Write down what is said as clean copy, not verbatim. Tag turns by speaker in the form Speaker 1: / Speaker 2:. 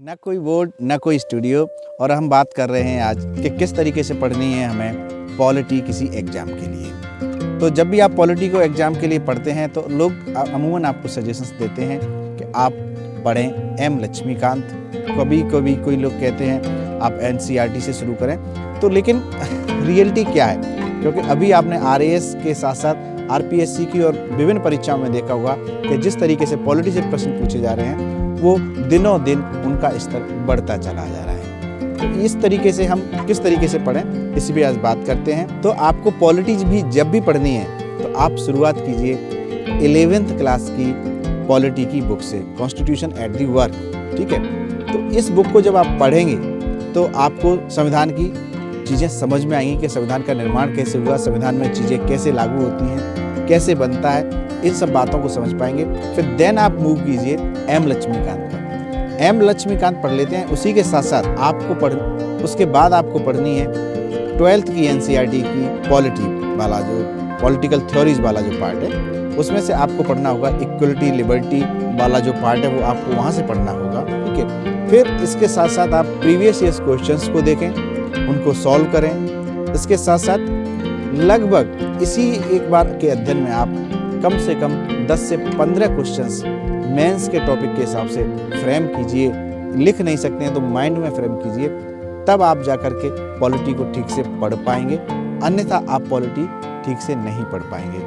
Speaker 1: ना कोई बोर्ड ना कोई स्टूडियो। और हम बात कर रहे हैं आज कि किस तरीके से पढ़नी है हमें पॉलिटी किसी एग्ज़ाम के लिए। तो जब भी आप पॉलिटी को एग्ज़ाम के लिए पढ़ते हैं तो लोग अमूमन आपको सजेशंस देते हैं कि आप पढ़ें एम लक्ष्मीकांत। कभी कभी कोई लोग कहते हैं आप एनसीईआरटी से शुरू करें। तो लेकिन रियलिटी क्या है, क्योंकि अभी आपने आरएएस के साथ साथ आरपीएससी की और विभिन्न परीक्षाओं में देखा होगा कि जिस तरीके से पॉलिटी से प्रश्न पूछे जा रहे हैं वो दिनों दिन उनका स्तर बढ़ता चला जा रहा है। तो इस तरीके से हम किस तरीके से पढ़ें इसी पे आज बात करते हैं। तो आपको पॉलिटीज भी जब भी पढ़नी है तो आप शुरुआत कीजिए 11th क्लास की पॉलिटी की बुक से, कॉन्स्टिट्यूशन एट दी वर्क। ठीक है, तो इस बुक को जब आप पढ़ेंगे तो आपको संविधान की चीज़ें समझ में आएंगी कि संविधान का निर्माण कैसे हुआ, संविधान में चीज़ें कैसे लागू होती हैं, कैसे बनता है, इन सब बातों को समझ पाएंगे। फिर देन आप मूव कीजिए एम लक्ष्मीकांत पर। एम लक्ष्मीकांत पढ़ लेते हैं, उसी के साथ साथ आपको उसके बाद आपको पढ़नी है 12th की एनसीईआरटी की पॉलिटी वाला जो पॉलिटिकल थ्योरीज वाला जो पार्ट है, उसमें से आपको पढ़ना होगा इक्वलिटी लिबर्टी वाला जो पार्ट है वो आपको वहाँ से पढ़ना होगा। ठीक है, फिर इसके साथ साथ आप प्रीवियस ईयर्स क्वेश्चंस को देखें, उनको सॉल्व करें। इसके साथ साथ लगभग इसी एक बार के अध्ययन में आप कम से कम 10 से 15 क्वेश्चंस मेंस के टॉपिक के हिसाब से फ्रेम कीजिए। लिख नहीं सकते हैं तो माइंड में फ्रेम कीजिए, तब आप जाकर के पॉलिटी को ठीक से पढ़ पाएंगे। अन्यथा आप पॉलिटी ठीक से नहीं पढ़ पाएंगे।